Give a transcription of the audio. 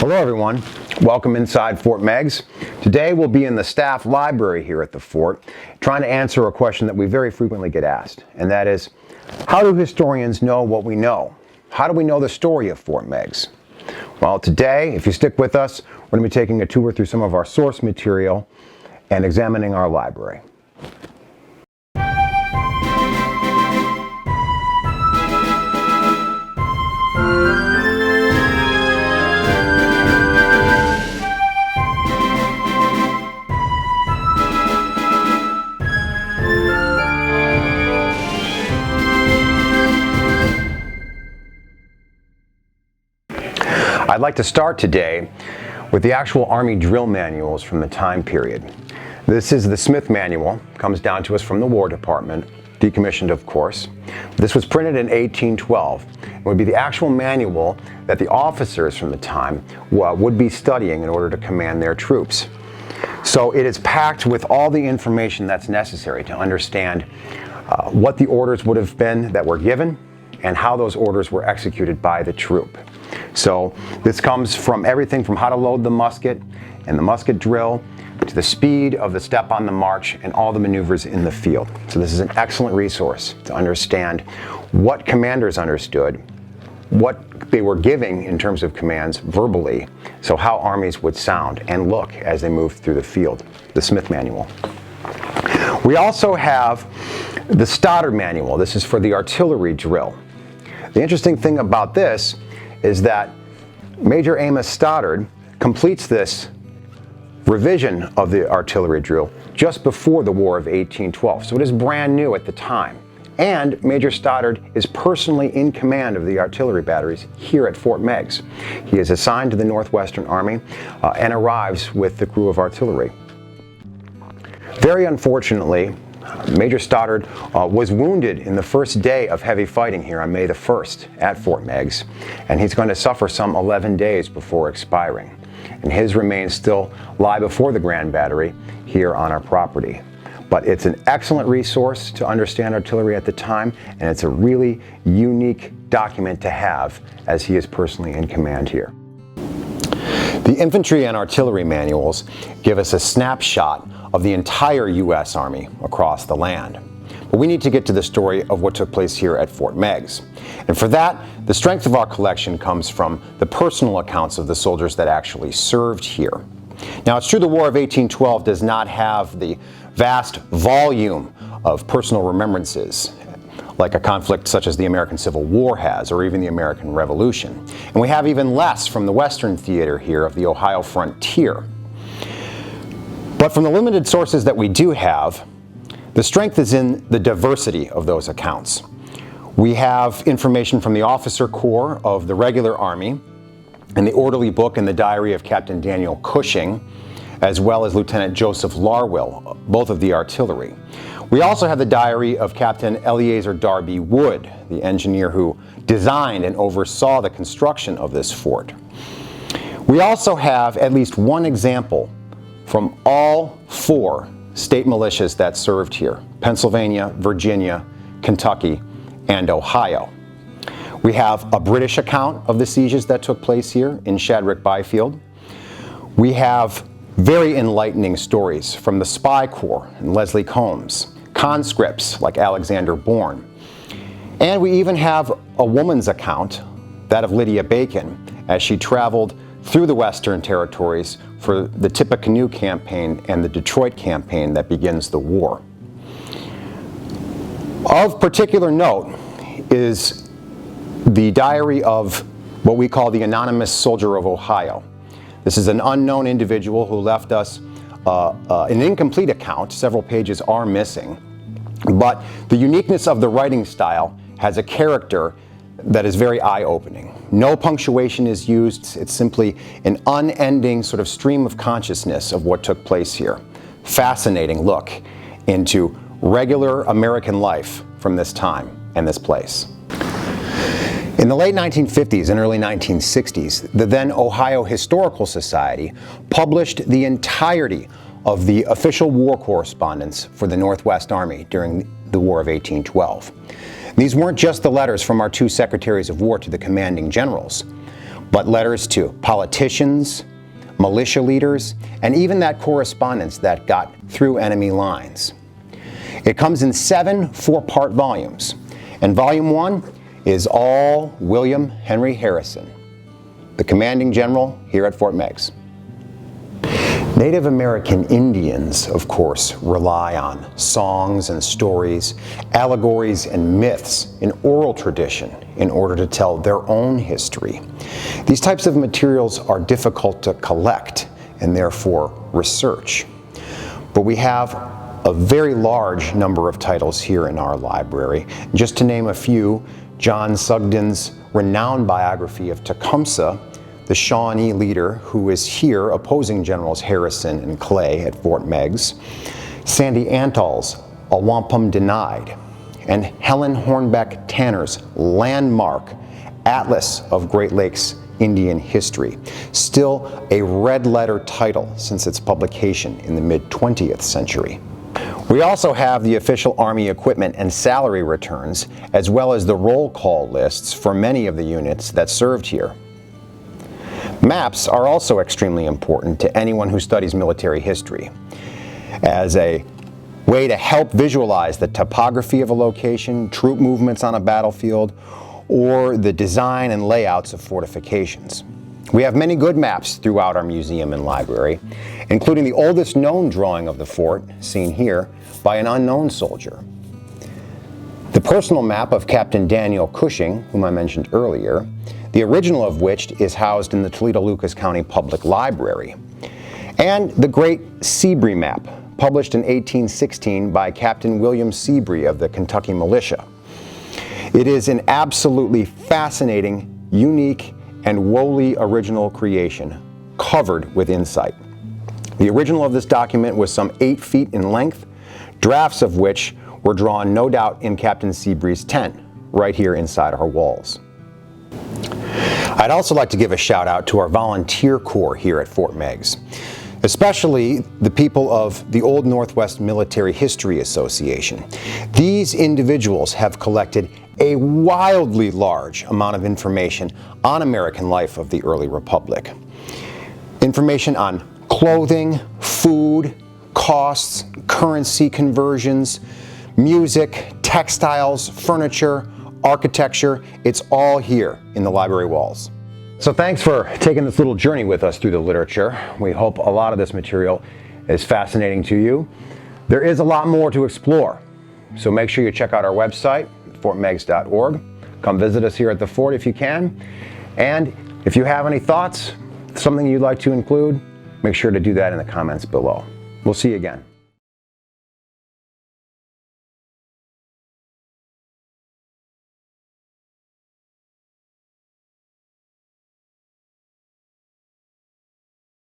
Hello everyone, welcome inside Fort Meigs. Today we'll be in the staff library here at the fort trying to answer a question that we very frequently get asked, and that is, how do historians know what we know? How do we know the story of Fort Meigs? Well, today, if you stick with us, we're going to be taking a tour through some of our source material and examining our library. I'd like to start today with the actual Army drill manuals from the time period. This is the Smith Manual, comes down to us from the War Department, decommissioned of course. This was printed in 1812. It would be the actual manual that the officers from the time would be studying in order to command their troops. So it is packed with all the information that's necessary to understand what the orders would have been that were given and how those orders were executed by the troop. So this comes from everything from how to load the musket and the musket drill to the speed of the step on the march and all the maneuvers in the field. So this is an excellent resource to understand what commanders understood, what they were giving in terms of commands verbally, so how armies would sound and look as they moved through the field, the Smith Manual. We also have the Stoddard Manual. This is for the artillery drill. The interesting thing about this is that Major Amos Stoddard completes this revision of the artillery drill just before the War of 1812, so it is brand new at the time. And Major Stoddard is personally in command of the artillery batteries here at Fort Meigs. He is assigned to the Northwestern Army and arrives with the crew of artillery. Very unfortunately, Major Stoddard was wounded in the first day of heavy fighting here on May the 1st at Fort Meigs, and he's going to suffer some 11 days before expiring. And his remains still lie before the Grand Battery here on our property. But it's an excellent resource to understand artillery at the time, and it's a really unique document to have as he is personally in command here. The infantry and artillery manuals give us a snapshot of the entire U.S. Army across the land. But we need to get to the story of what took place here at Fort Meigs. And for that, the strength of our collection comes from the personal accounts of the soldiers that actually served here. Now, it's true the War of 1812 does not have the vast volume of personal remembrances like a conflict such as the American Civil War has, or even the American Revolution. And we have even less from the Western theater here of the Ohio frontier. But from the limited sources that we do have, the strength is in the diversity of those accounts. We have information from the Officer Corps of the regular Army, and the Orderly Book and the Diary of Captain Daniel Cushing, as well as Lieutenant Joseph Larwill, both of the artillery. We also have the diary of Captain Eleazar Darby Wood, the engineer who designed and oversaw the construction of this fort. We also have at least one example from all four state militias that served here: Pennsylvania, Virginia, Kentucky, and Ohio. We have a British account of the sieges that took place here in Shadrick Byfield. We have very enlightening stories from the Spy Corps and Leslie Combs, conscripts like Alexander Bourne. And we even have a woman's account, that of Lydia Bacon, as she traveled through the Western territories for the Tippecanoe campaign and the Detroit campaign that begins the war. Of particular note is the diary of what we call the Anonymous Soldier of Ohio. This is an unknown individual who left us an incomplete account. Several pages are missing, but the uniqueness of the writing style has a character that is very eye-opening. No punctuation is used. It's simply an unending sort of stream of consciousness of what took place here. Fascinating look into regular American life from this time and this place. In the late 1950s and early 1960s, the then Ohio Historical Society published the entirety of the official war correspondence for the Northwest Army during the War of 1812. These weren't just the letters from our two Secretaries of War to the commanding generals, but letters to politicians, militia leaders, and even that correspondence that got through enemy lines. It comes in 7 4-part volumes, and Volume 1 is all William Henry Harrison, the commanding general here at Fort Meigs. Native American Indians, of course, rely on songs and stories, allegories and myths in oral tradition in order to tell their own history. These types of materials are difficult to collect and therefore research. But we have a very large number of titles here in our library. Just to name a few, John Sugden's renowned biography of Tecumseh, the Shawnee leader who is here opposing Generals Harrison and Clay at Fort Meigs, Sandy Antall's A Wampum Denied, and Helen Hornbeck Tanner's landmark Atlas of Great Lakes Indian History, still a red-letter title since its publication in the mid-20th century. We also have the official Army equipment and salary returns, as well as the roll call lists for many of the units that served here. Maps are also extremely important to anyone who studies military history, as a way to help visualize the topography of a location, troop movements on a battlefield, or the design and layouts of fortifications. We have many good maps throughout our museum and library, including the oldest known drawing of the fort, seen here, by an unknown soldier. The personal map of Captain Daniel Cushing, whom I mentioned earlier, the original of which is housed in the Toledo-Lucas County Public Library, and the Great Seabury Map, published in 1816 by Captain William Seabury of the Kentucky Militia. It is an absolutely fascinating, unique, and wholly original creation, covered with insight. The original of this document was some 8 feet in length, drafts of which were drawn no doubt in Captain Seabury's tent, right here inside our walls. I'd also like to give a shout out to our volunteer corps here at Fort Meigs, especially the people of the Old Northwest Military History Association. These individuals have collected a wildly large amount of information on American life of the early Republic. Information on clothing, food, costs, currency conversions, music, textiles, furniture, architecture. It's all here in the library walls. So thanks for taking this little journey with us through the literature. We hope a lot of this material is fascinating to you. There is a lot more to explore, so make sure you check out our website, fortmeigs.org. Come visit us here at the fort if you can. And if you have any thoughts, something you'd like to include, make sure to do that in the comments below. We'll see you again.